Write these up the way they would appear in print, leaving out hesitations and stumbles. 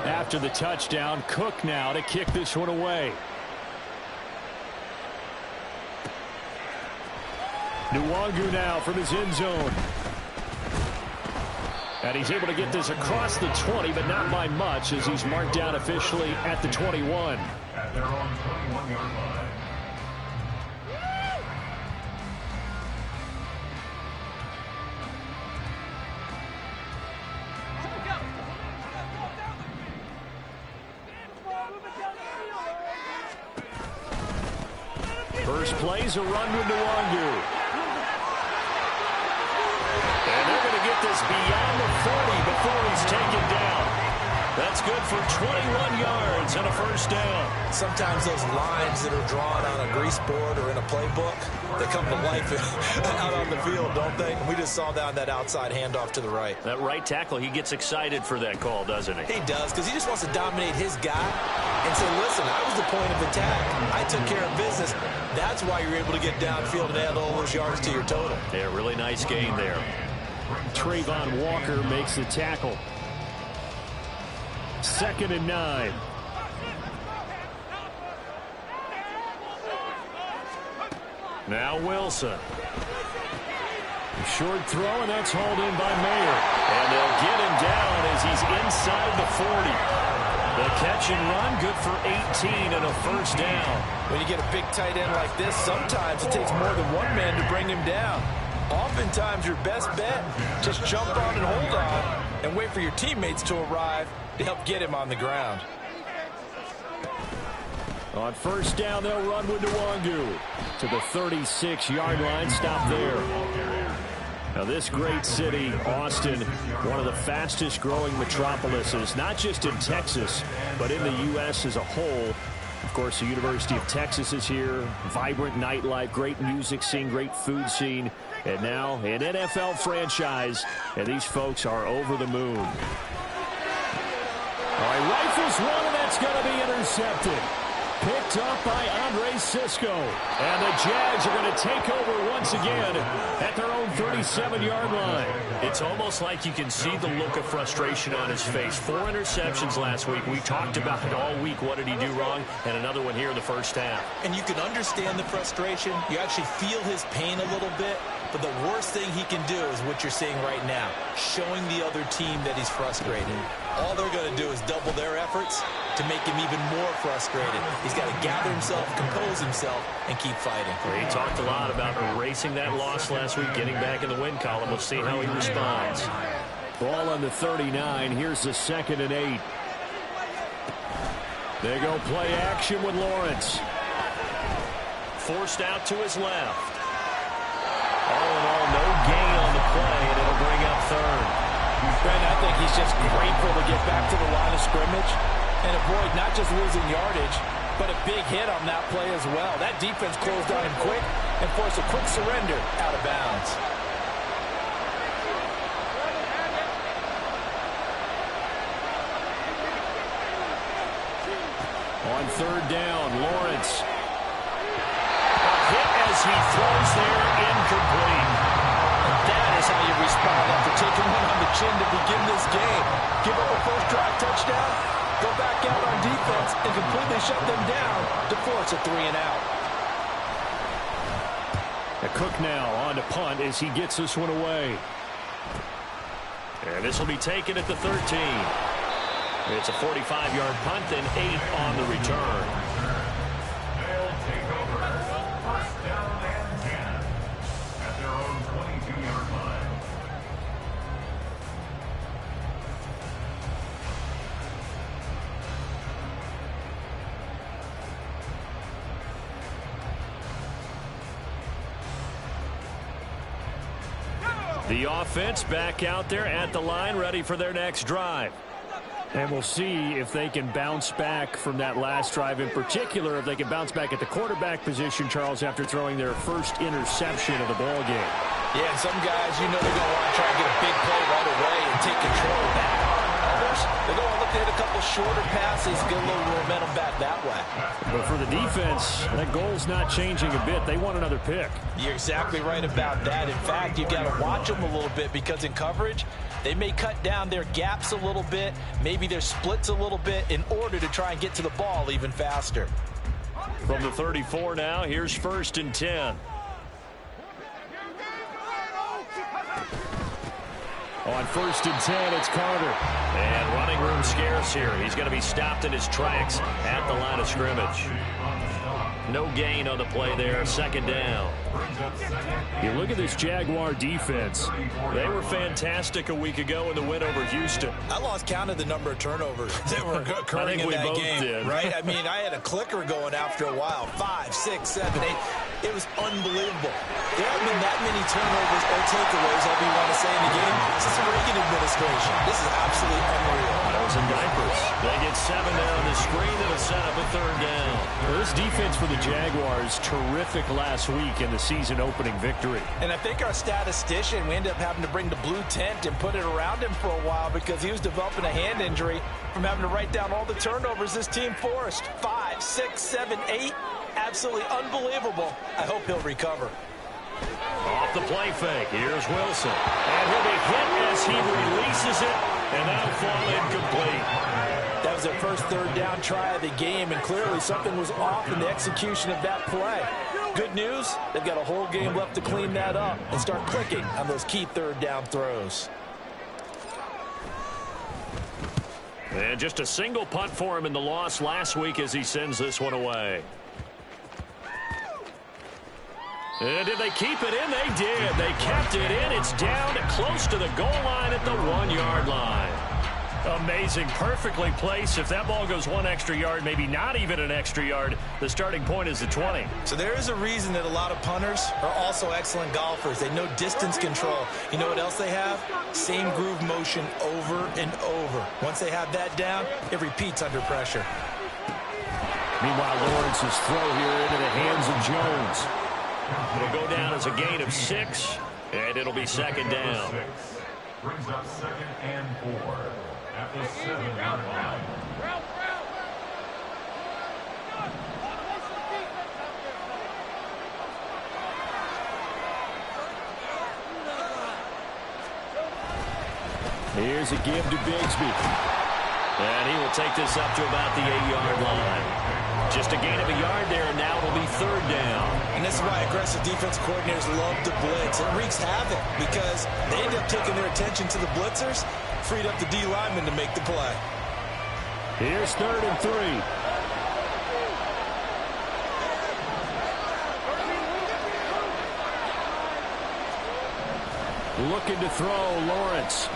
After the touchdown, Cook now to kick this one away. Nwangu now from his end zone. And he's able to get this across the 20, but not by much, as he's marked down officially at the 21. At their own 21-yard line. First play's a run with Nwangu. And they're going to get this beyond the 40 before he's taken down. That's good for 21 yards and a first down. Sometimes those lines that are drawn on a grease board or in a playbook, they come to life out on the field, don't they? And we just saw down that outside handoff to the right. That right tackle, he gets excited for that call, doesn't he? He does, because he just wants to dominate his guy and say, listen, I was the point of attack. I took care of business. That's why you're able to get downfield and add all those yards to your total. Yeah, really nice gain there. Trayvon Walker makes the tackle. 2nd and 9. Now Wilson. Short throw, and that's hauled in by Mayer. And they'll get him down as he's inside the 40. The catch and run, good for 18 and a first down. When you get a big tight end like this, sometimes it takes more than one man to bring him down. Oftentimes, your best bet, just jump on and hold on and wait for your teammates to arrive to help get him on the ground. On first down, they'll run with Nwangu to the 36-yard line. Stop there. Now, this great city, Austin, one of the fastest-growing metropolises, not just in Texas, but in the U.S. as a whole. Of course, the University of Texas is here. Vibrant nightlife, great music scene, great food scene. And now an NFL franchise, and these folks are over the moon. All right, rifles one, and that's going to be intercepted. Picked up by Andre Cisco. And the Jags are going to take over once again at their own 37-yard line. It's almost like you can see the look of frustration on his face. 4 interceptions last week. We talked about it all week. What did he do wrong? And another one here in the first half. And you can understand the frustration. You actually feel his pain a little bit. But the worst thing he can do is what you're seeing right now, showing the other team that he's frustrated. All they're going to do is double their efforts to make him even more frustrated. He's got to gather himself, compose himself, and keep fighting. He talked a lot about erasing that loss last week, getting back in the win column. We'll see how he responds. Ball on the 39. Here's the 2nd and 8. They go play action with Lawrence. Forced out to his left. All in all, no gain on the play, and it'll bring up 3rd. Brent, I think he's just grateful to get back to the line of scrimmage and avoid not just losing yardage, but a big hit on that play as well. That defense closed on him quick and forced a quick surrender out of bounds. On 3rd down, Lawrence. Hit as he throws there, incomplete. That is how you respond after taking one on the chin to begin this game. Give up a first drive touchdown, go back out on defense, and completely shut them down to force a 3-and-out. Cook now on to punt as he gets this one away. And this will be taken at the 13. It's a 45-yard punt and 8 on the return. The offense back out there at the line, ready for their next drive. And we'll see if they can bounce back from that last drive, in particular, if they can bounce back at the quarterback position, Charles, after throwing their first interception of the ball game. Yeah, and some guys, you know they're going to want to try and get a big play right away and take control of that. Others, they're going to look to hit a couple shorter passes, get a little momentum back that way. But for the defense, that goal's not changing a bit. They want another pick. You're exactly right about that. In fact, you've got to watch them a little bit because in coverage, They may cut down their gaps a little bit, maybe their splits a little bit in order to try and get to the ball even faster. From the 34 now, here's 1st and 10. On 1st and 10, it's Carter. And running room scarce here. He's going to be stopped in his tracks at the line of scrimmage. No gain on the play there. 2nd down. You look at this Jaguar defense. They were fantastic a week ago in the win over Houston. I lost count of the number of turnovers that were occurring in that game. Did. Right? I mean, I had a clicker going after a while. 5, 6, 7, 8. It was unbelievable. There haven't been that many turnovers or takeaways, however you want to say, in the game since the Reagan administration. This is absolutely unreal. Those in diapers. They get 7 there on the screen. That'll set up a 3rd down. Well, this defense for the Jaguars, terrific last week in the season-opening victory. And I think our statistician, we ended up having to bring the blue tent and put it around him for a while because he was developing a hand injury from having to write down all the turnovers this team forced. 5, 6, 7, 8. Absolutely unbelievable. I hope he'll recover. Off the play fake. Here's Wilson. And he'll be hit as he releases it, and that'll fall incomplete. That was their first 3rd down try of the game, and clearly something was off in the execution of that play. Good news, they've got a whole game left to clean that up and start clicking on those key 3rd down throws. And just a single punt for him in the loss last week as he sends this one away. And did they keep it in? They did. They kept it in. It's down close to the goal line at the 1-yard line. Amazing. Perfectly placed. If that ball goes 1 extra yard, maybe not even an extra yard, the starting point is the 20. So there is a reason that a lot of punters are also excellent golfers. They know distance control. You know what else they have? Same groove motion over and over. Once they have that down, it repeats under pressure. Meanwhile, Lawrence's throw here into the hands of Jones. It'll go down as a gain of 6, and it'll be 2nd down. Brings up 2nd and 4 at the 7-yard line. Here's a give to Bigsby. And he will take this up to about the 8-yard line. Just a gain of a yard there, and now it'll be 3rd down. And this is why aggressive defense coordinators love to blitz. It wreaks havoc because they end up taking their attention to the blitzers, freed up the D lineman to make the play. Here's 3rd and 3. Looking to throw, Lawrence.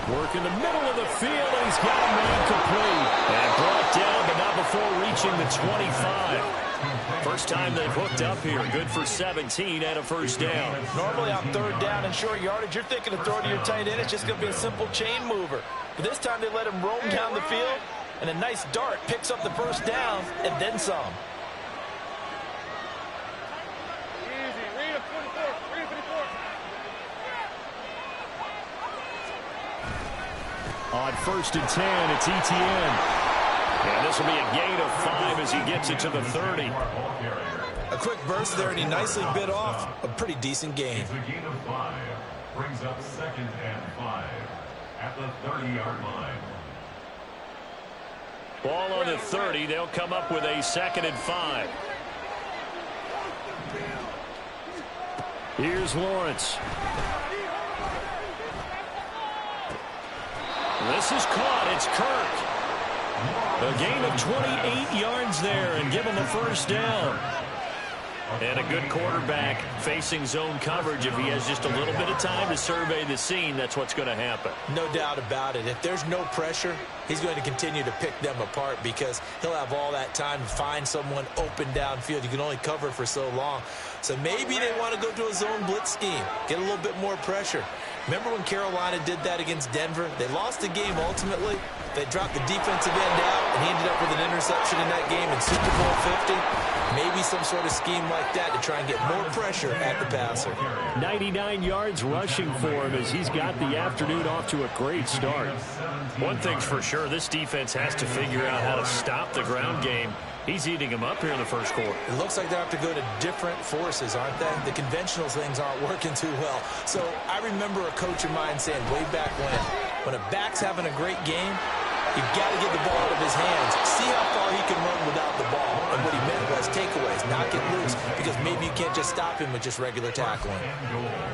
Work in the middle of the field, and he's got a man complete. And brought down, but not before reaching the 25. First time they've hooked up here. Good for 17 and a 1st down. Normally on 3rd down and short yardage, you're thinking of throwing to your tight end. It's just going to be a simple chain mover. But this time they let him roam down the field, and a nice dart picks up the 1st down and then some. On 1st and 10, it's Kttn. And this will be a gain of 5 as he gets it to the 30. A quick burst there, and he nicely bit off a pretty decent gain. It's a gain of 5. Brings up 2nd and 5 at the 30-yard line. Ball on the 30. They'll come up with a 2nd and 5. Here's Lawrence. This is caught. It's Kirk. A gain of 28 yards there and give him a 1st down. And a good quarterback facing zone coverage. If he has just a little bit of time to survey the scene, that's what's going to happen. No doubt about it. If there's no pressure, he's going to continue to pick them apart because he'll have all that time to find someone open downfield. You can only cover for so long. So maybe they want to go to a zone blitz scheme, get a little bit more pressure. Remember when Carolina did that against Denver? They lost the game ultimately. They dropped the defensive end out, and he ended up with an interception in that game in Super Bowl 50. Maybe some sort of scheme like that to try and get more pressure at the passer. 99 yards rushing for him as he's got the afternoon off to a great start. One thing's for sure, this defense has to figure out how to stop the ground game He's eating him up here in the first quarter. It looks like they have to go to different forces, aren't they? The conventional things aren't working too well. So I remember a coach of mine saying way back when a back's having a great game, you've got to get the ball out of his hands. See how far he can run without the ball. And what he meant was takeaways, not get loose, because maybe you can't just stop him with just regular tackling.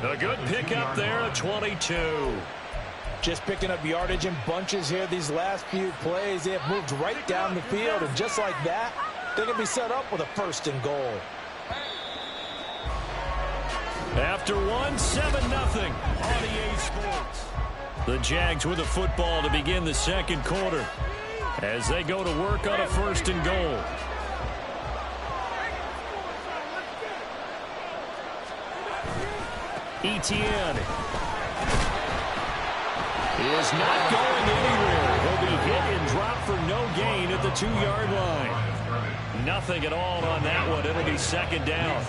A good pickup there at 22. Just picking up yardage in bunches here these last few plays. They have moved right down the field, and just like that, they're going to be set up with a 1st and goal. After 7-0 on EA Sports. The Jags with a football to begin the second quarter as they go to work on a 1st and goal. Kttn is not going anywhere. He'll be hit and dropped for no gain at the 2-yard line. Nothing at all on that one. It'll be 2nd down.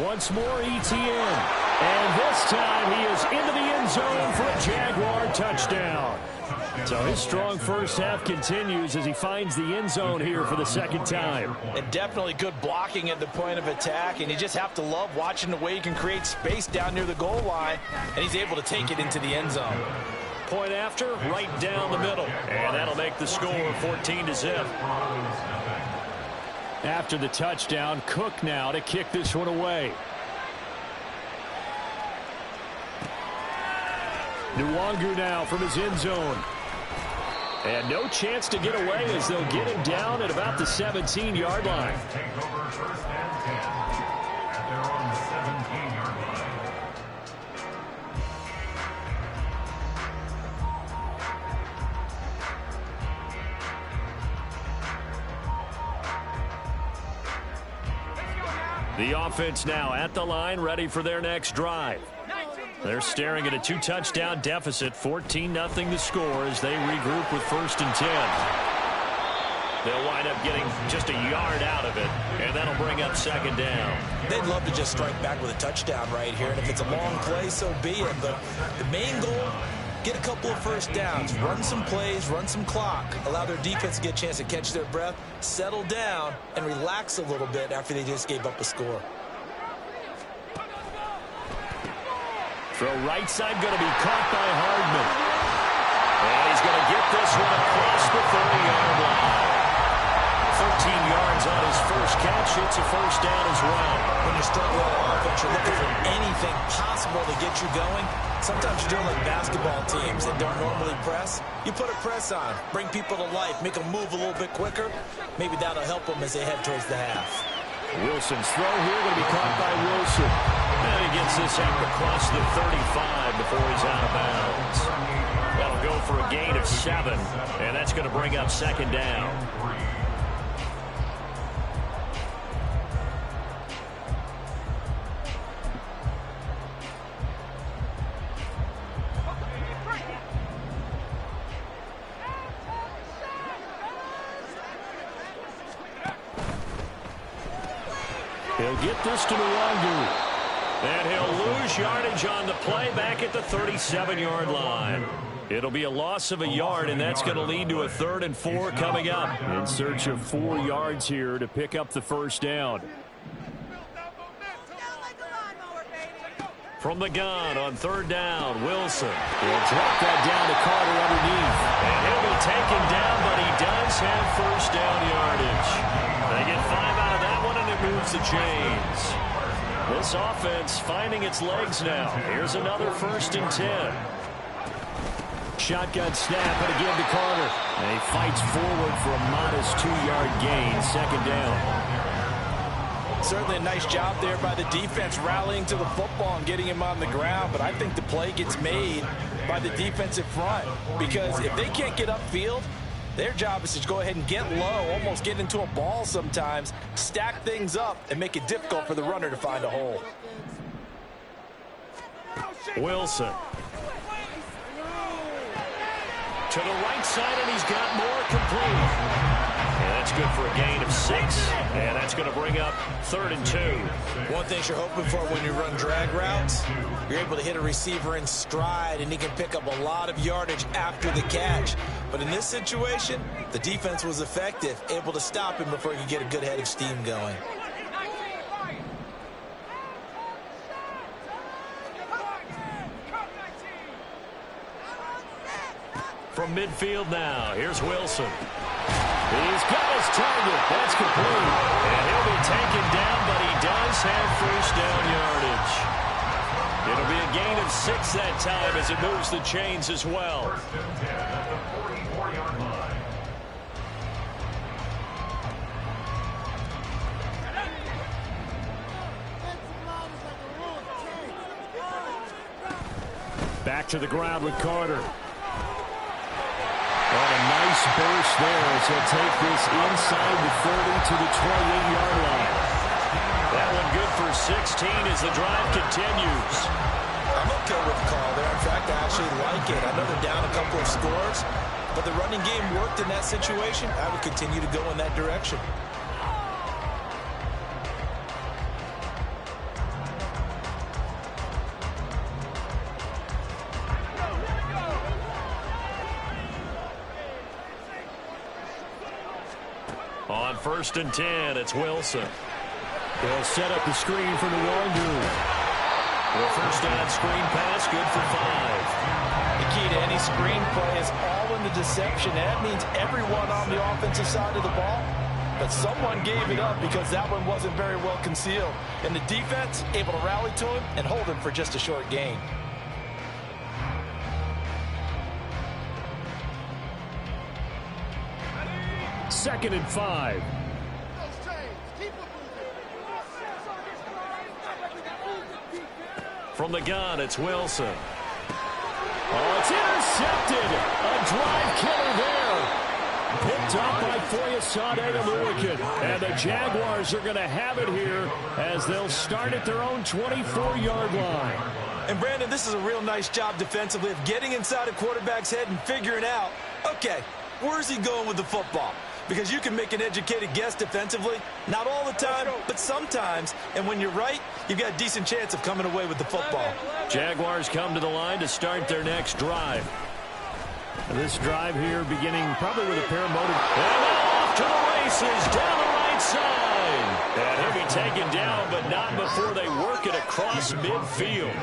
Once more, Kttn. And this time he is into the end zone for a Jaguar touchdown. So his strong first half continues as he finds the end zone here for the 2nd time. And definitely good blocking at the point of attack, and you just have to love watching the way he can create space down near the goal line, and he's able to take it into the end zone. Point after, right down the middle. And that'll make the score 14-0. After the touchdown, Cook now to kick this one away. Nwangu now from his end zone. And no chance to get away as they'll get him down at about the 17-yard line. The offense now at the line, ready for their next drive. They're staring at a 2-touchdown deficit, 14-0 the score as they regroup with 1st and 10. They'll wind up getting just a yard out of it, and that'll bring up 2nd down. They'd love to just strike back with a touchdown right here, and if it's a long play, so be it. But the main goal, get a couple of 1st downs, run some plays, run some clock, allow their defense to get a chance to catch their breath, settle down, and relax a little bit after they just gave up a score. Throw right side, going to be caught by Hardman. And he's going to get this one across the 30-yard line. 13 yards on his first catch. It's a 1st down as well. When you're struggling on offense, you're looking for anything possible to get you going. Sometimes you're doing like basketball teams that don't normally press. You put a press on, bring people to life, make them move a little bit quicker. Maybe that'll help them as they head towards the half. Wilson's throw here going to be caught by Wilson. And he gets this up across the 35 before he's out of bounds. That'll go for a gain of 7, and that's going to bring up 2nd down. He'll get this to Nwangu. And he'll lose yardage on the play back at the 37-yard line. It'll be a loss of a yard, and that's going to lead to a 3rd and 4 coming up. In search of 4 yards here to pick up the 1st down. From the gun on 3rd down, Wilson. He'll drop that down to Carter underneath. And he'll be taken down, but he does have 1st down yardage. They get 5 out of that one, and it moves the chains. This offense finding its legs now. Here's another 1st and 10. Shotgun snap and again to Carter. And he fights forward for a modest 2-yard gain, 2nd down. Certainly a nice job there by the defense rallying to the football and getting him on the ground. But I think the play gets made by the defensive front. Because if they can't get upfield, their job is to go ahead and get low, almost get into a ball sometimes, stack things up, and make it difficult for the runner to find a hole. Wilson. To the right side, and he's got more complete. And that's That's good for a gain of 6, and that's going to bring up 3rd and 2. One thing you're hoping for when you run drag routes, you're able to hit a receiver in stride, and he can pick up a lot of yardage after the catch. But in this situation, the defense was effective, able to stop him before he could get a good head of steam going. From midfield now, here's Wilson. He's got his target. That's complete. And he'll be taken down, but he does have first down yardage. It'll be a gain of 6 that time as it moves the chains as well. First and 10 at the 44-yard line. Back to the ground with Carter. And a nice burst there as he'll take this inside the 30 to the 28-yard line. That one good for 16 as the drive continues. I'm okay with the call there. In fact, I actually like it. I know they're down a couple of scores, but the running game worked in that situation. I would continue to go in that direction. On 1st and 10, it's Wilson. They'll set up the screen for the Wandu. The first down screen pass, good for 5. The key to any screen play is all in the deception. That means everyone on the offensive side of the ball. But someone gave it up because that one wasn't very well concealed. And the defense able to rally to him and hold him for just a short gain. Second and 5. From the gun, it's Wilson. Oh, it's intercepted. A drive killer there. Picked up by Foyesade and Lurican. And the Jaguars are going to have it here as they'll start at their own 24-yard line. And, Brandon, this is a real nice job defensively of getting inside a quarterback's head and figuring out, okay, where's he going with the football? Because you can make an educated guess defensively. Not all the time, but sometimes. And when you're right, you've got a decent chance of coming away with the football. Jaguars come to the line to start their next drive. And this drive here beginning probably with a pair of motor. And now off to the races down the right side. And he'll be taken down, but not before they work it across midfield.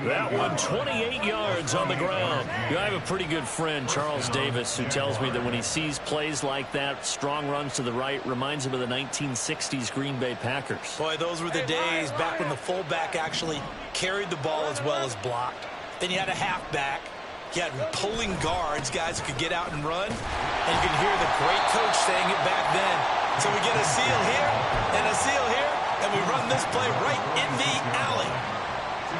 That one 28 yards on the ground. I have a pretty good friend, Charles Davis, who tells me that when he sees plays like that, strong runs to the right, reminds him of the 1960s Green Bay Packers. Boy, those were the days back when the fullback actually carried the ball as well as blocked. Then you had a halfback. You had pulling guards, guys who could get out and run. And you can hear the great coach saying it back then. So we get a seal here and a seal here, and we run this play right in the alley.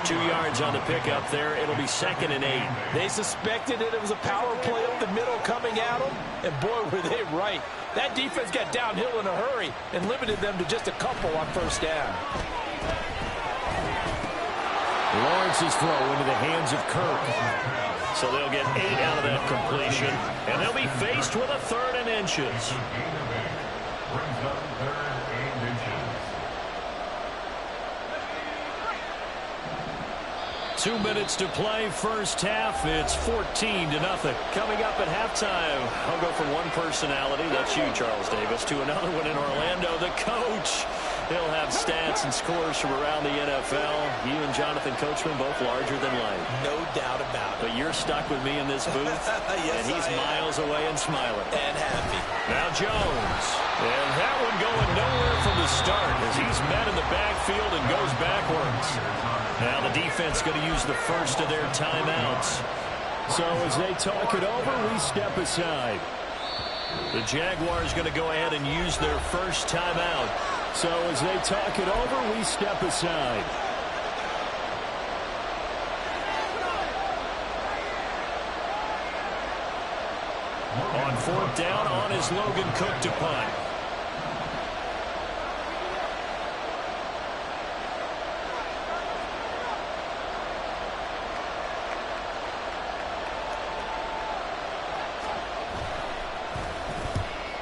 2 yards on the pickup there. It'll be 2nd and 8. They suspected it was a power play up the middle coming at them, and boy, were they right. That defense got downhill in a hurry and limited them to just a couple on first down. Lawrence's throw into the hands of Kirk. So they'll get 8 out of that completion, and they'll be faced with a 3rd and inches. Brings up 3rd and inches. 2 minutes to play, first half. It's 14-0. Coming up at halftime, I'll go from one personality, that's you, Charles Davis, to another one in Orlando, the coach. He'll have stats and scores from around the NFL. You and Jonathan Coachman both larger than life. No doubt about it. But you're stuck with me in this booth, Yes, and he's miles away and smiling. And happy. Now Jones. And that one going nowhere from the start as he's met in the backfield and goes backwards. Now the defense going to use the first of their timeouts. So as they talk it over, we step aside. The Jaguars going to go ahead and use their first timeout. So as they talk it over, we step aside. On 4th down, on is Logan Cook to punt.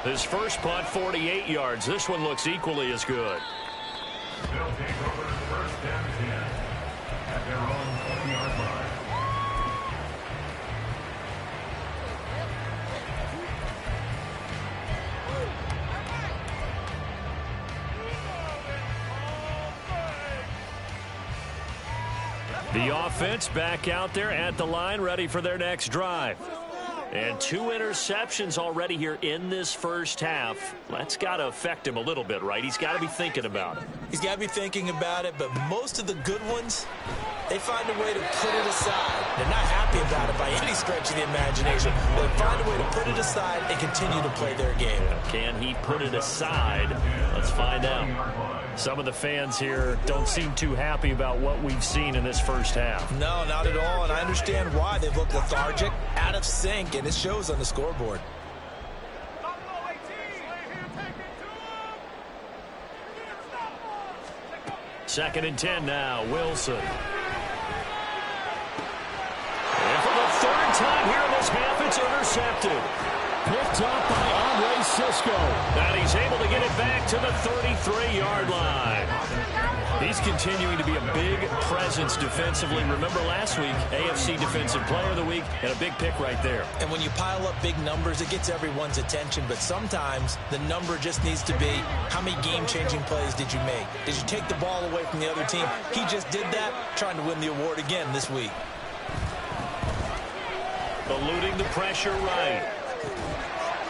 His first punt, 48 yards. This one looks equally as good. They'll take over first down 10 at their own 20-yard line. The offense back out there at the line, ready for their next drive. And 2 interceptions already here in this first half. That's got to affect him a little bit, right? He's got to be thinking about it. He's got to be thinking about it, but most of the good ones, they find a way to put it aside. They're not happy about it by any stretch of the imagination, but they find a way to put it aside and continue to play their game. Can he put it aside? Let's find out. Some of the fans here don't seem too happy about what we've seen in this first half. No, not at all, and I understand why. They look lethargic, out of sync, and it shows on the scoreboard. Second and 10 now, Wilson. And for the third time here in this half, it's intercepted. Picked up by Andre Cisco. And he's able to get it back to the 33-yard line. He's continuing to be a big presence defensively. Remember last week, AFC Defensive Player of the Week, and a big pick right there. And when you pile up big numbers, it gets everyone's attention. But sometimes the number just needs to be, how many game-changing plays did you make? Did you take the ball away from the other team? He just did that, trying to win the award again this week. Eluding the pressure right.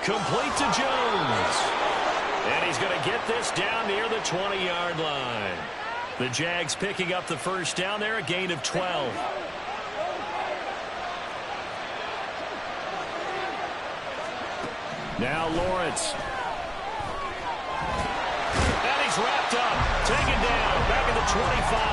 Complete to Jones. And he's going to get this down near the 20-yard line. The Jags picking up the first down there, a gain of 12. Now Lawrence. And he's wrapped up. Taken down. Back at the 25.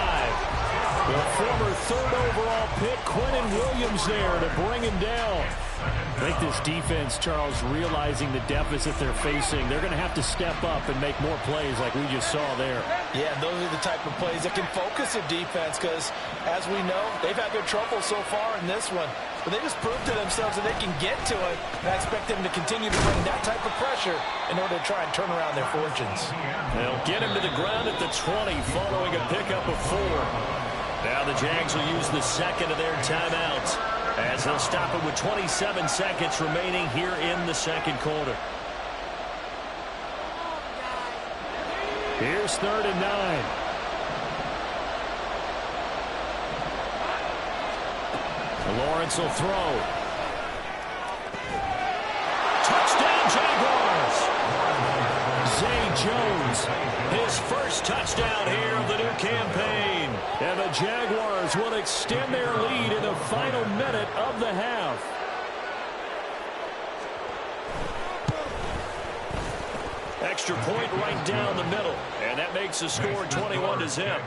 The former third overall pick, Quinnen Williams there to bring him down. I think this defense, Charles, realizing the deficit they're facing, they're going to have to step up and make more plays like we just saw there. Yeah, those are the type of plays that can focus a defense because, as we know, they've had their trouble so far in this one. But they just proved to themselves that they can get to it. And I expect them to continue to bring that type of pressure in order to try and turn around their fortunes. They'll get him to the ground at the 20 following a pickup of 4. Now the Jags will use the second of their timeouts as they'll stop it with 27 seconds remaining here in the second quarter. Here's 3rd and 9. Lawrence will throw. Touchdown Jaguars! Zay Jones, his first touchdown here of the new campaign. And the Jaguars will extend their lead in the final minute of the half. Extra point right down the middle. And that makes the score 21-0.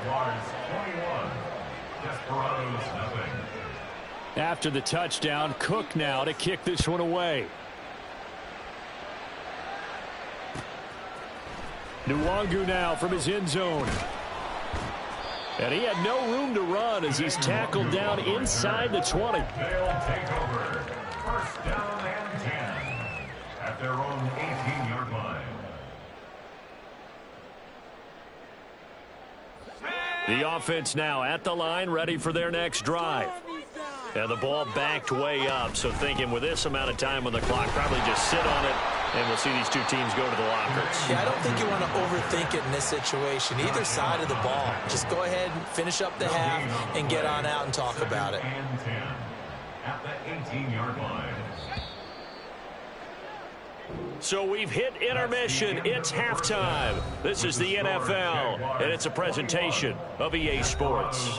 After the touchdown, Cook now to kick this one away. Nwangu now from his end zone. And he had no room to run as he's tackled down inside the 20. They'll take over. First down and 10 at their own 18-yard line. The offense now at the line, ready for their next drive. And the ball backed way up, so thinking with this amount of time on the clock, probably just sit on it, and we'll see these two teams go to the lockers. Yeah, I don't think you want to overthink it in this situation. Either side of the ball. Just go ahead and finish up the half and get on out and talk about it. And 10 at the 18-yard line. So we've hit intermission. It's halftime. This is the NFL, and it's a presentation of EA Sports.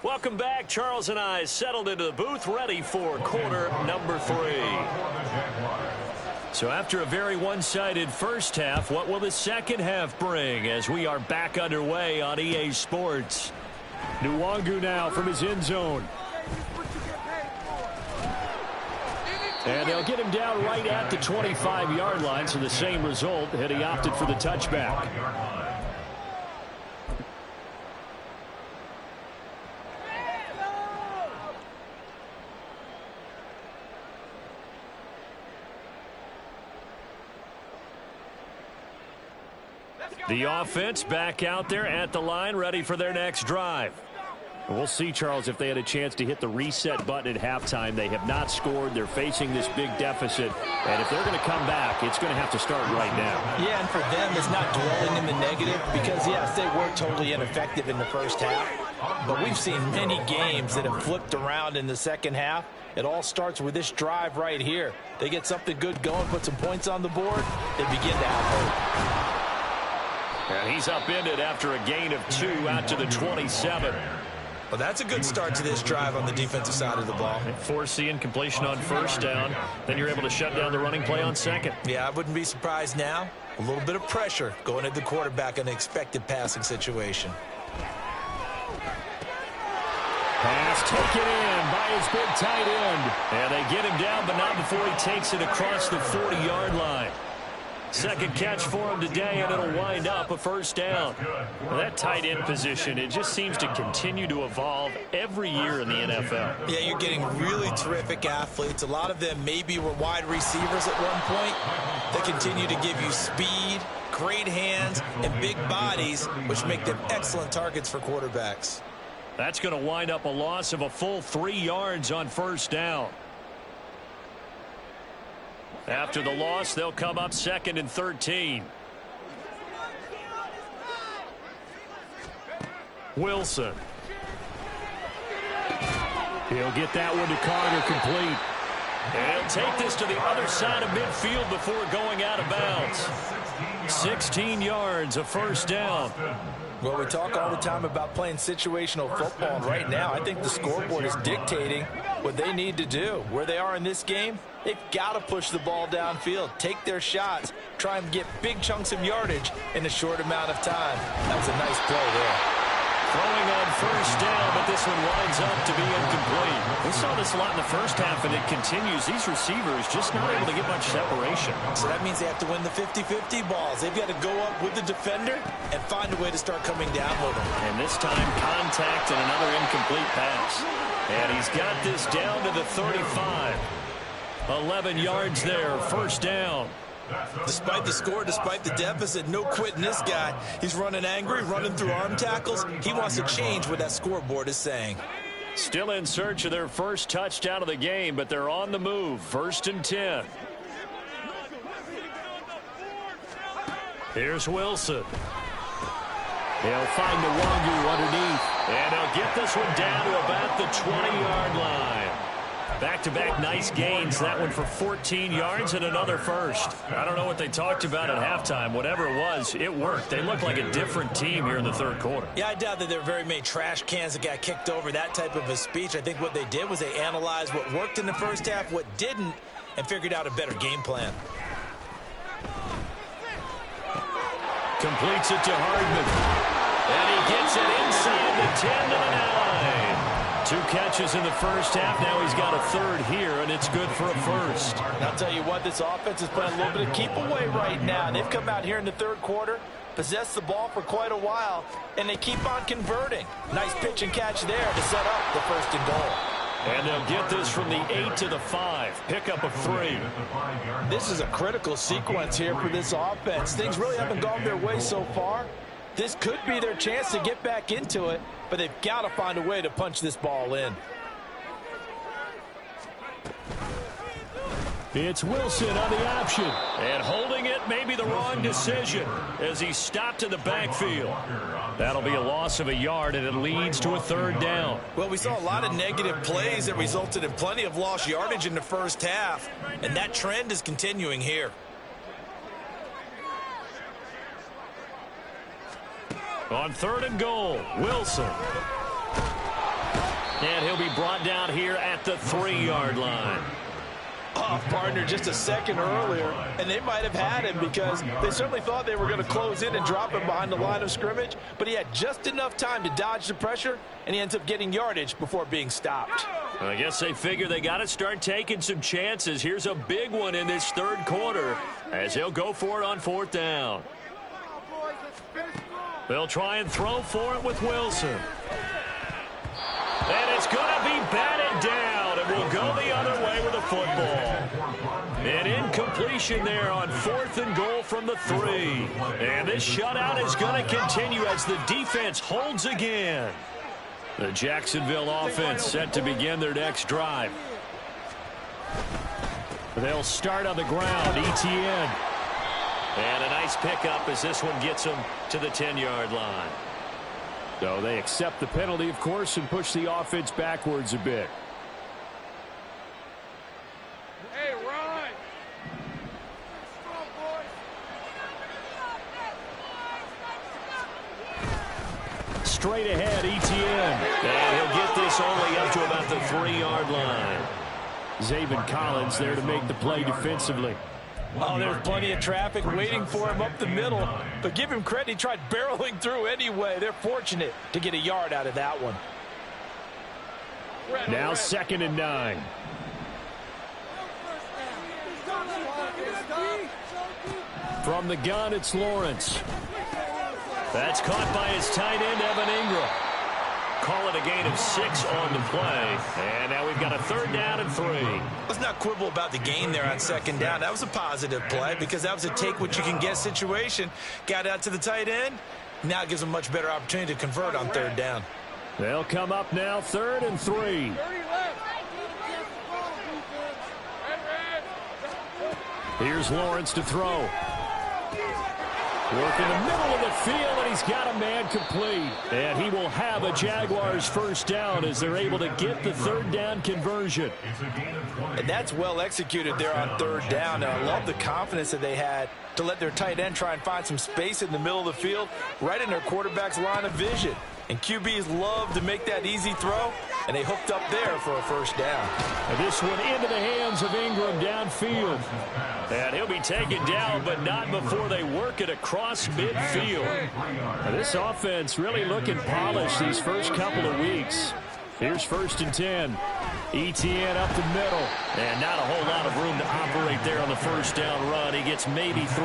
Welcome back. Charles and I settled into the booth, ready for quarter number 3. So after a very one-sided first half, what will the second half bring as we are back underway on EA Sports? Nwangu now from his end zone. And they'll get him down right at the 25-yard line, so the same result had he opted for the touchback. The offense back out there at the line, ready for their next drive. We'll see, Charles, if they had a chance to hit the reset button at halftime. They have not scored. They're facing this big deficit. And if they're going to come back, it's going to have to start right now. Yeah, and for them, it's not dwelling in the negative because, yes, they were totally ineffective in the first half. But we've seen many games that have flipped around in the second half. It all starts with this drive right here. They get something good going, put some points on the board, they begin to have hope. And he's upended after a gain of 2 out to the 27. Well, that's a good start to this drive on the defensive side of the ball. Force the incompletion on first down. Then you're able to shut down the running play on second. Yeah, I wouldn't be surprised now. A little bit of pressure going at the quarterback in an expected passing situation. Pass taken in by his big tight end. And they get him down, but not before he takes it across the 40-yard line. Second catch for him today, and it'll wind up a first down. Well, that tight end position, it just seems to continue to evolve every year in the NFL. Yeah, you're getting really terrific athletes. A lot of them maybe were wide receivers at one point. They continue to give you speed, great hands, and big bodies, which make them excellent targets for quarterbacks. That's going to wind up a loss of a full 3 yards on first down. After the loss, they'll come up 2nd and 13. Wilson. He'll get that one to Carter complete. And he'll take this to the other side of midfield before going out of bounds. 16 yards, a first down. Well, we talk all the time about playing situational football, and right now I think the scoreboard is dictating what they need to do. Where they are in this game, they've got to push the ball downfield, take their shots, try and get big chunks of yardage in a short amount of time. That was a nice play there. Throwing on first down, but this one winds up to be incomplete. We saw this a lot in the first half, and it continues. These receivers just not able to get much separation. So that means they have to win the 50-50 balls. They've got to go up with the defender and find a way to start coming down with them. And this time, contact and another incomplete pass. And he's got this down to the 35. 11 yards there, first down. Despite the score, despite the deficit, no quitting this guy. He's running angry, running through arm tackles. He wants to change what that scoreboard is saying. Still in search of their first touchdown of the game, but they're on the move. 1st and 10. Here's Wilson. They'll find the Wangu underneath. And they'll get this one down to about the 20-yard line. Back-to-back nice gains. That one for 14 yards and another first. I don't know what they talked about at halftime. Whatever it was, it worked. They look like a different team here in the third quarter. Yeah, I doubt that there were very many trash cans that got kicked over, that type of a speech. I think what they did was they analyzed what worked in the first half, what didn't, and figured out a better game plan. Completes it to Hardman. And he gets it inside the 10 to the 9. 2 catches in the first half. Now he's got a third here, and it's good for a first. And I'll tell you what, this offense is playing a little bit of keep away right now. They've come out here in the third quarter, possessed the ball for quite a while, and they keep on converting. Nice pitch and catch there to set up the 1st and goal. And they'll get this from the 8 to the 5. Pickup of 3. This is a critical sequence here for this offense. Things really haven't gone their way so far. This could be their chance to get back into it, but they've got to find a way to punch this ball in. It's Wilson on the option. And holding it may be the wrong decision as he stopped in the backfield. That'll be a loss of a yard, and it leads to a third down. Well, we saw a lot of negative plays that resulted in plenty of lost yardage in the first half, and that trend is continuing here. On 3rd and goal, Wilson. And he'll be brought down here at the 3-yard line. Off partner just a second earlier, and they might have had him because they certainly thought they were going to close in and drop him behind the line of scrimmage, but he had just enough time to dodge the pressure, and he ends up getting yardage before being stopped. I guess they figure they got to start taking some chances. Here's a big one in this third quarter as he'll go for it on fourth down. They'll try and throw for it with Wilson. And it's going to be batted down, and will go the other way with the football. An incompletion there on 4th and goal from the 3. And this shutout is going to continue as the defense holds again. The Jacksonville offense set to begin their next drive. They'll start on the ground. Kttn. And a nice pickup as this one gets them to the 10-yard line. So they accept the penalty, of course, and push the offense backwards a bit. Hey, Ron. Straight ahead, Kttn. And he'll get this only up to about the 3-yard line. Zaven Collins there to make the play defensively. Oh, there's plenty of traffic waiting for him up the middle. But give him credit, he tried barreling through anyway. They're fortunate to get a yard out of that one. Now 2nd and 9. From the gun, it's Lawrence. That's caught by his tight end, Evan Ingram. Call it a gain of 6 on the play. And now we've got a 3rd down and 3. Let's not quibble about the gain there on 2nd down. That was a positive play because that was a take-what-you-can-get situation. Got out to the tight end. Now it gives them a much better opportunity to convert on 3rd down. They'll come up now 3rd and 3. Here's Lawrence to throw. Work in the middle of the field, and he's got a man complete. And he will have a Jaguars 1st down as they're able to get the 3rd down conversion. And that's well executed there on 3rd down. And I love the confidence that they had to let their tight end try and find some space in the middle of the field, right in their quarterback's line of vision. And QBs love to make that easy throw, and they hooked up there for a 1st down. And this one into the hands of Ingram downfield. And he'll be taken down, but not before they work it across midfield. Now this offense really looking polished these first couple of weeks. Here's 1st and 10. Kttn up the middle. And not a whole lot of room to operate there on the 1st down run. He gets maybe 3.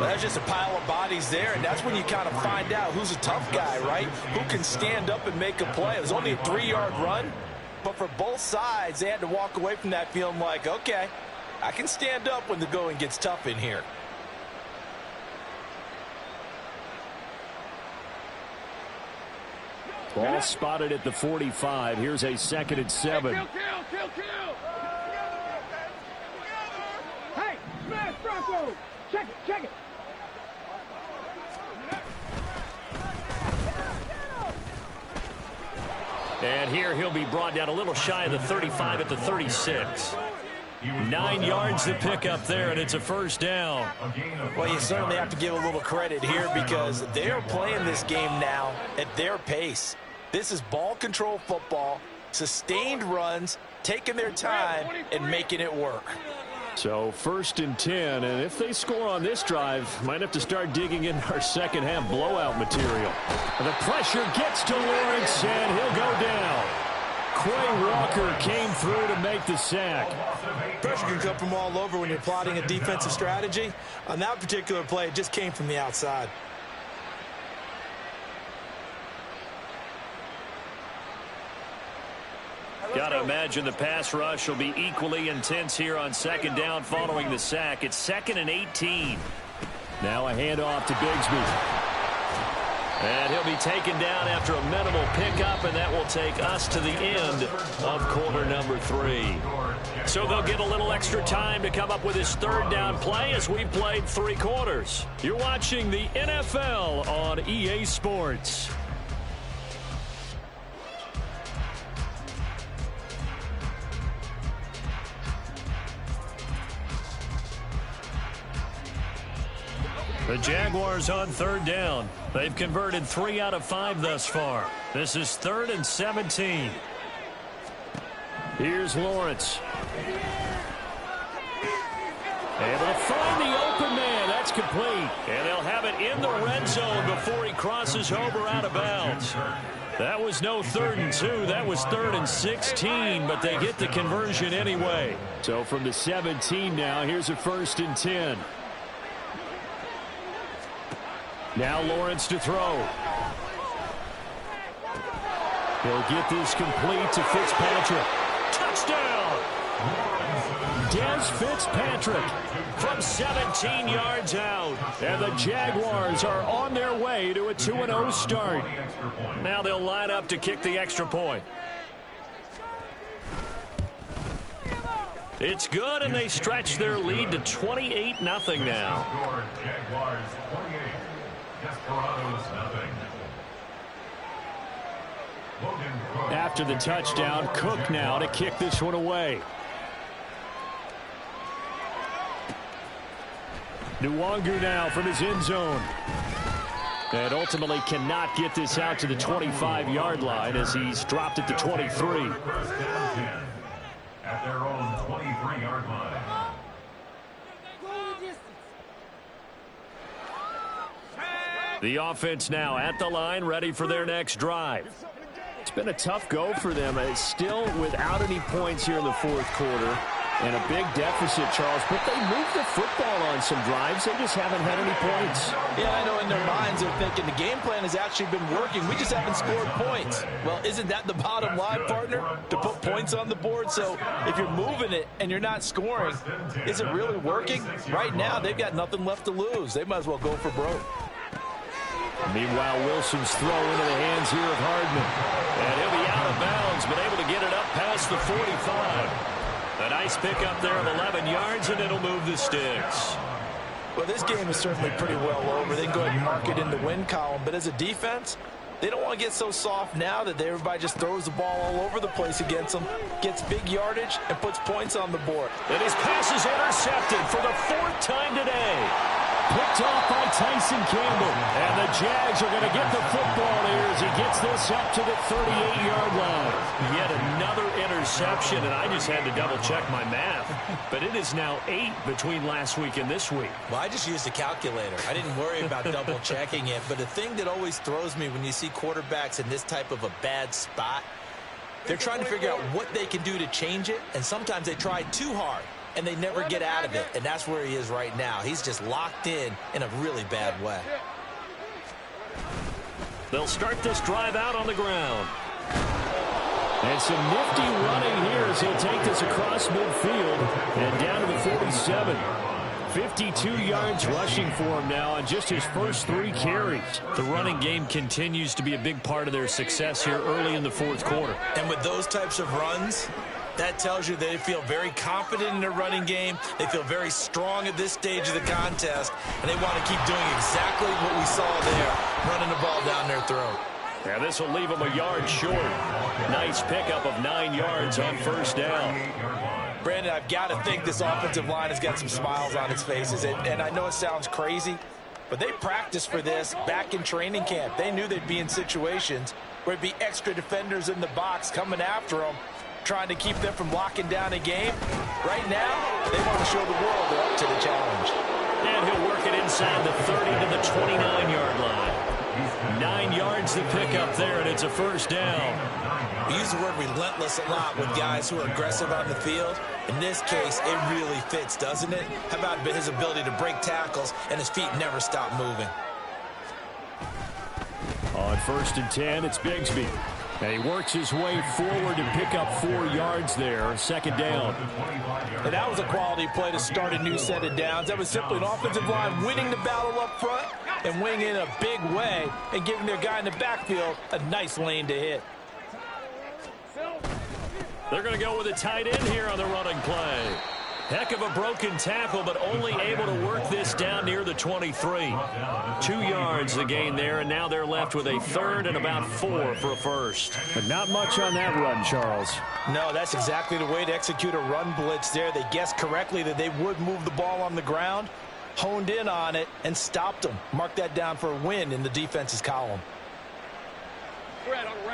Well, that's just a pile of bodies there, and that's when you kind of find out who's a tough guy, right? Who can stand up and make a play. It was only a 3-yard run, but for both sides, they had to walk away from that feeling like, okay, I can stand up when the going gets tough in here. Ball spotted at the 45. Here's a 2nd and 7. Kill. Hey, smash Bronco. Check it. And here he'll be brought down a little shy of the 35 at the 36. 9 yards to pick up there, and it's a 1st down. Well, you certainly have to give a little credit here because they're playing this game now at their pace. This is ball control football, sustained runs, taking their time, and making it work. So 1st and 10, and if they score on this drive, might have to start digging in our second half blowout material. And the pressure gets to Lawrence, and he'll go down. Quay Walker came through to make the sack. Pressure can come from all over when you're plotting a defensive strategy. On that particular play, it just came from the outside. Got to imagine the pass rush will be equally intense here on 2nd down following the sack. It's 2nd and 18. Now a handoff to Bigsby. And he'll be taken down after a minimal pickup, and that will take us to the end of quarter number 3. So they'll get a little extra time to come up with his 3rd down play as we played 3 quarters. You're watching the NFL on EA Sports. The Jaguars on 3rd down. They've converted 3 out of 5 thus far. This is 3rd and 17. Here's Lawrence. Able to find the open man. That's complete. And they'll have it in the red zone before he crosses over out of bounds. That was no 3rd and 2. That was 3rd and 16, but they get the conversion anyway. So from the 17 now, here's a 1st and 10. Now Lawrence to throw. He'll get this complete to Fitzpatrick. Touchdown! Des Fitzpatrick from 17 yards out. And the Jaguars are on their way to a 2-0 start. Now they'll line up to kick the extra point. It's good, and they stretch their lead to 28-0 now. Jaguars 28, Desperados nothing. After the touchdown, Cook now to kick this one away. Nwangu now from his end zone. And ultimately cannot get this out to the 25-yard line as he's dropped at the 23. At their own 23-yard line. The offense now at the line, ready for their next drive. It's been a tough go for them. It's still without any points here in the fourth quarter. And a big deficit, Charles. But they moved the football on some drives. They just haven't had any points. Yeah, I know in their minds they're thinking the game plan has actually been working. We just haven't scored points. Well, isn't that the bottom line, partner? To put points on the board? So if you're moving it and you're not scoring, is it really working? Right now, they've got nothing left to lose. They might as well go for broke. Meanwhile, Wilson's throw into the hands here of Hardman. And he'll be out of bounds, but able to get it up past the 45. A nice pickup there of 11 yards, and it'll move the sticks. Well, this game is certainly pretty well over. They can go ahead and mark it in the win column. But as a defense, they don't want to get so soft now that everybody just throws the ball all over the place against them, gets big yardage, and puts points on the board. And his pass is intercepted for the 4th time today. Picked off by Tyson Campbell. And the Jags are going to get the football here as he gets this up to the 38-yard line. Yet another interception, and I just had to double-check my math. But it is now 8 between last week and this week. Well, I just used a calculator. I didn't worry about double-checking it. But the thing that always throws me when you see quarterbacks in this type of a bad spot, they're trying to figure out what they can do to change it, and sometimes they try too hard. And they never get out of it, and that's where he is right now. He's just locked in a really bad way. They'll start this drive out on the ground. And some nifty running here as he'll take this across midfield and down to the 47. 52 yards rushing for him now on just his first 3 carries. The running game continues to be a big part of their success here early in the fourth quarter. And with those types of runs, that tells you they feel very confident in their running game. They feel very strong at this stage of the contest, and they want to keep doing exactly what we saw there, running the ball down their throat. Yeah, this will leave them a yard short. Nice pickup of 9 yards on first down. Brandon, I've got to think this offensive line has got some smiles on its faces, and I know it sounds crazy, but they practiced for this back in training camp. They knew they'd be in situations where it'd be extra defenders in the box coming after them, trying to keep them from locking down a game. Right now, they want to show the world they're up to the challenge. And he'll work it inside the 30 to the 29-yard line. 9 yards to pick up there, and it's a first down. We use the word relentless a lot with guys who are aggressive on the field. In this case, it really fits, doesn't it? How about his ability to break tackles and his feet never stop moving? On 1st and 10, it's Bigsby. And he works his way forward to pick up 4 yards there. 2nd down. And that was a quality play to start a new set of downs. That was simply an offensive line winning the battle up front and winning in a big way and giving their guy in the backfield a nice lane to hit. They're going to go with a tight end here on the running play. Heck of a broken tackle, but only able to work this down near the 23. 2 yards the gain there, and now they're left with a 3rd and about 4 for a first. But not much on that run, Charles. No, that's exactly the way to execute a run blitz there. They guessed correctly that they would move the ball on the ground, honed in on it, and stopped them. Mark that down for a win in the defense's column.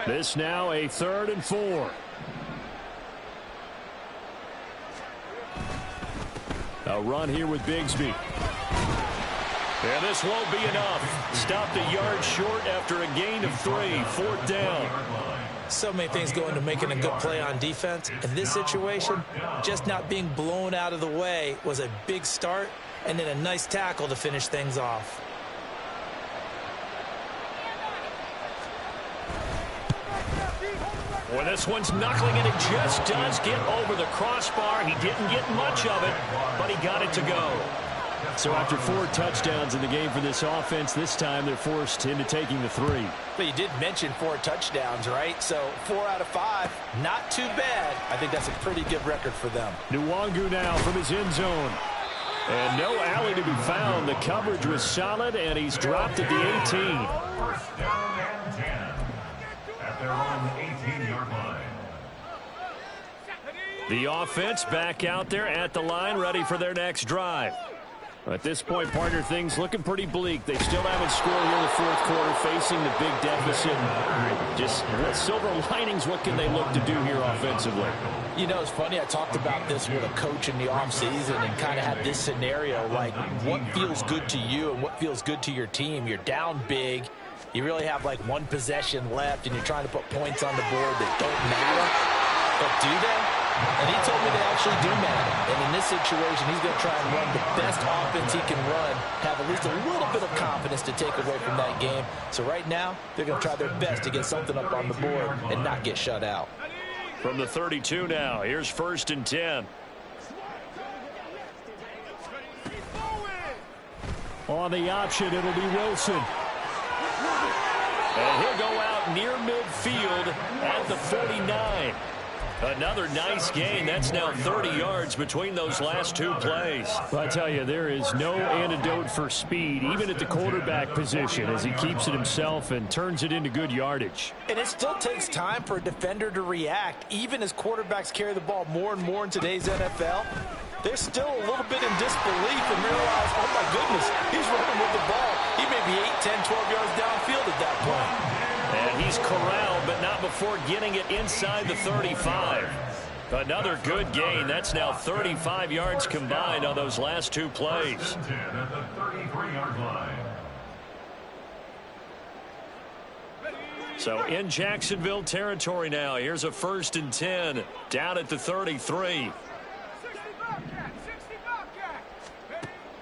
This now a 3rd and 4. A run here with Bigsby. And this won't be enough. Stopped a yard short after a gain of 3, 4th down. So many things go into making a good play on defense. In this situation, just not being blown out of the way was a big start, and then a nice tackle to finish things off. Well, this one's knuckling, and it just does get over the crossbar. He didn't get much of it, but he got it to go. So after 4 touchdowns in the game for this offense, this time they're forced into taking the 3. But you did mention 4 touchdowns, right? So 4 out of 5, not too bad. I think that's a pretty good record for them. Nwangu now from his end zone. And no alley to be found. The coverage was solid, and he's dropped at the 18. First down and 10 at their own 18-yard line. The offense back out there at the line, ready for their next drive. At this point, partner, things looking pretty bleak. They still haven't scored here in the 4th quarter, facing the big deficit. Just silver linings, what can they look to do here offensively? You know, it's funny, I talked about this with a coach in the offseason and kind of had this scenario, like what feels good to you and what feels good to your team. You're down big. You really have like 1 possession left, and you're trying to put points on the board that don't matter. But do they? And he told me they actually do matter. And in this situation, he's going to try and run the best offense he can run, have at least a little bit of confidence to take away from that game. So right now, they're going to try their best to get something up on the board and not get shut out. From the 32 now, here's 1st and 10. On the option, it'll be Wilson. And he'll go out near midfield at the 49. Another nice gain. That's now 30 yards between those last 2 plays. Well, I tell you, there is no antidote for speed, even at the quarterback position, as he keeps it himself and turns it into good yardage. And it still takes time for a defender to react. Even as quarterbacks carry the ball more and more in today's NFL, they're still a little bit in disbelief and realize, oh my goodness, he's running with the ball. He may be 8, 10, 12 yards downfield at that point. And he's corralled, but not before getting it inside the 35. Another good gain. That's now 35 yards combined on those last 2 plays. At the 33-yard line. So in Jacksonville territory now. Here's a 1st and 10 down at the 33.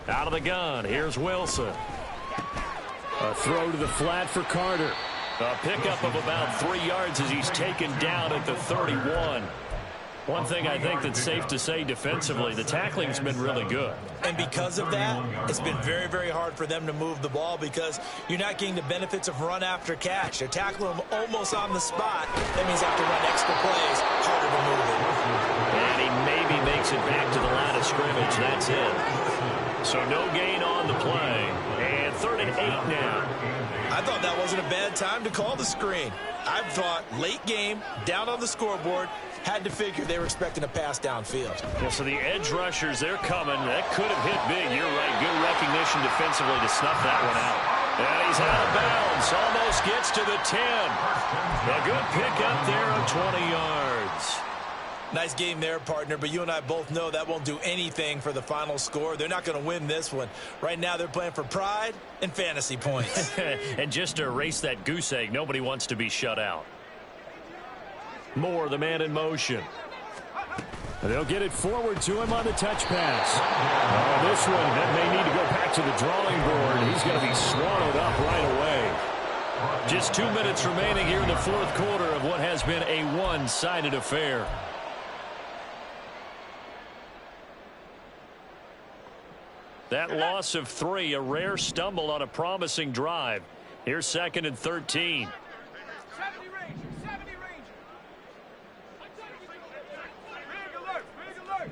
Out of the gun. Here's Wilson. A throw to the flat for Carter. A pickup of about 3 yards as he's taken down at the 31. One thing I think that's safe to say defensively, the tackling's been really good. And because of that, it's been very, very hard for them to move the ball because you're not getting the benefits of run after catch. They're tackling them almost on the spot. That means they have to run extra plays, harder to move it. And he maybe makes it back to the line of scrimmage. That's it. So no gain on the play. And 3rd and 8 now. I thought that wasn't a bad time to call the screen. I thought late game, down on the scoreboard, had to figure they were expecting a pass downfield. Yeah, so the edge rushers, they're coming. That could have hit big. You're right. Good recognition defensively to snuff that one out. And he's out of bounds. Almost gets to the 10. A good pickup there of 20 yards. Nice game there, partner, but you and I both know that won't do anything for the final score. They're not going to win this one. Right now, they're playing for pride and fantasy points. And just to erase that goose egg, nobody wants to be shut out. Moore, the man in motion. They'll get it forward to him on the touch pass. Oh, this one, that may need to go back to the drawing board. He's going to be swallowed up right away. Just 2 minutes remaining here in the 4th quarter of what has been a one-sided affair. That loss of 3, a rare stumble on a promising drive. Here's 2nd and 13. 70 Ranger, 70 Ranger. Big alert, big alert.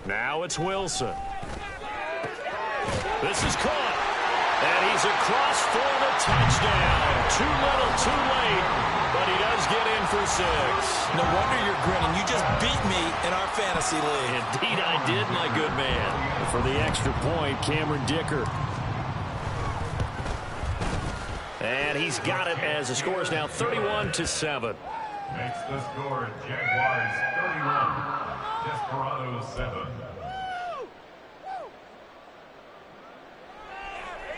Now it's Wilson. This is caught. And he's across for the touchdown. Too little, too late. But he does get in for 6. No wonder you're grinning. You just beat me in our fantasy league. Indeed I did, my good man. For the extra point, Cameron Dicker. And he's got it as the score is now 31-7. Makes the score Jaguars 31, Desperados 7.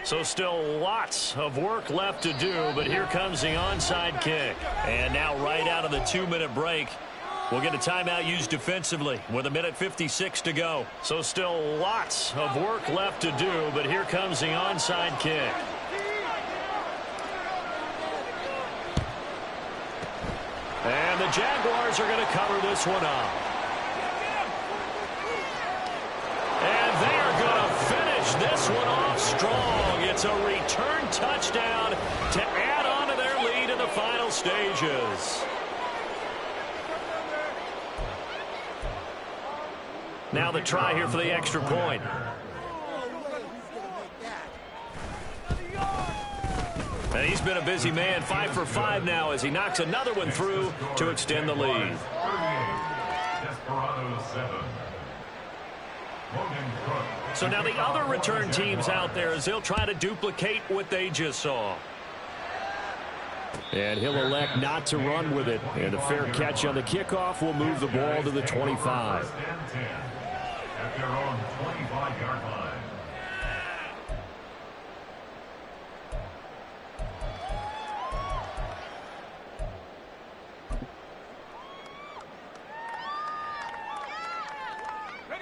So still lots of work left to do, but here comes the onside kick. And now right out of the 2-minute break, we'll get a timeout used defensively with 1:56 to go. So still lots of work left to do, but here comes the onside kick. And the Jaguars are going to cover this one up. And they are going to finish this one off strong. It's a return touchdown to add on to their lead in the final stages. Now the try here for the extra point. And he's been a busy man, 5 for 5 now as he knocks another one through to extend the lead. So now the other return teams out there as they'll try to duplicate what they just saw. And he'll elect not to run with it. And a fair catch on the kickoff will move the ball to the 25. At their own 25-yard line.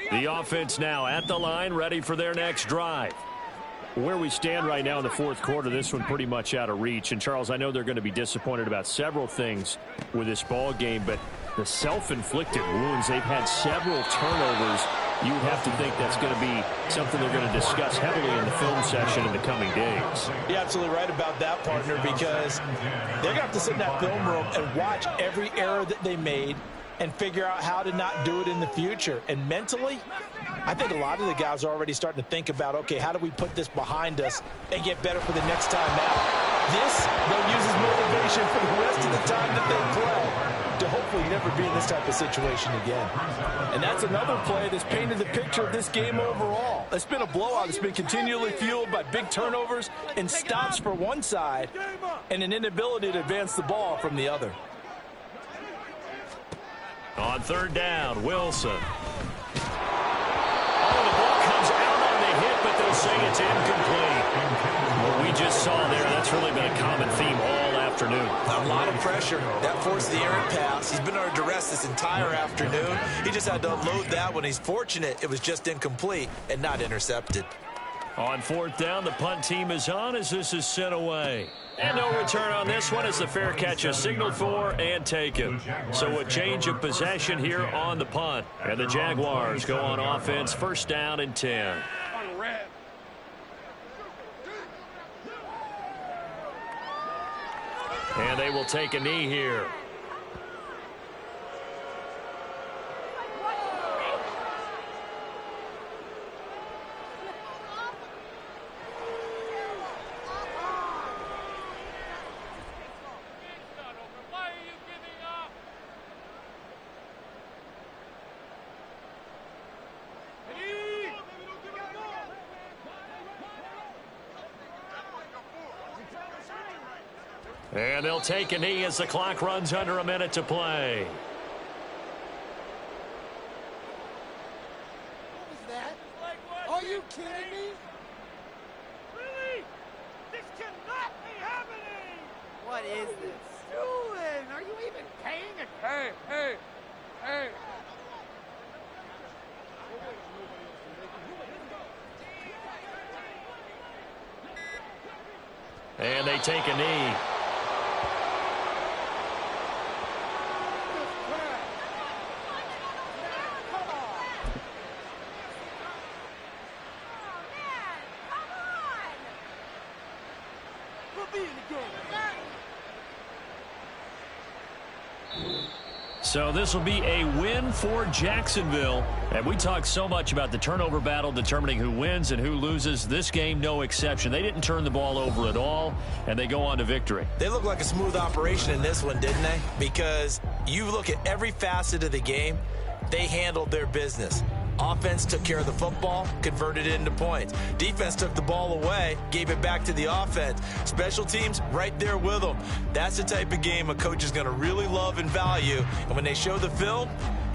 The offense now at the line, ready for their next drive. Where we stand right now in the fourth quarter, this one pretty much out of reach. And, Charles, I know they're going to be disappointed about several things with this ball game, but the self-inflicted wounds, they've had several turnovers. You have to think that's going to be something they're going to discuss heavily in the film session in the coming days. You're absolutely right about that, partner, because they're going to have to sit in that film room and watch every error that they made and figure out how to not do it in the future. And mentally, I think a lot of the guys are already starting to think about, okay, how do we put this behind us and get better for the next time out? This, they'll use as motivation for the rest of the time that they play to hopefully never be in this type of situation again. And that's another play that's painted the picture of this game overall. It's been a blowout. It's been continually fueled by big turnovers and stops for one side and an inability to advance the ball from the other. On third down, Wilson. Oh, the ball comes out on the hit, but they'll say it's incomplete. What we just saw there, that's really been a common theme all afternoon. A lot of pressure. That forced the errant pass. He's been under duress this entire afternoon. He just had to unload that one. He's fortunate it was just incomplete and not intercepted. On fourth down, the punt team is on as this is sent away. And no return on this one as the fair catch is signaled for and taken. So a change of possession here on the punt. And the Jaguars go on offense, first down and 10. And they will take a knee here. And they'll take a knee as the clock runs under a minute to play. What was that? Are you kidding me? Really? This cannot be happening! What is this? Doing? Are you even paying attention? Hey! And they take a knee. So this will be a win for Jacksonville. And we talked so much about the turnover battle determining who wins and who loses. This game, no exception. They didn't turn the ball over at all, and they go on to victory. They look like a smooth operation in this one, didn't they? Because you look at every facet of the game, they handled their business. Offense took care of the football, converted it into points. Defense took the ball away, gave it back to the offense. Special teams right there with them. That's the type of game a coach is going to really love and value. And when they show the film,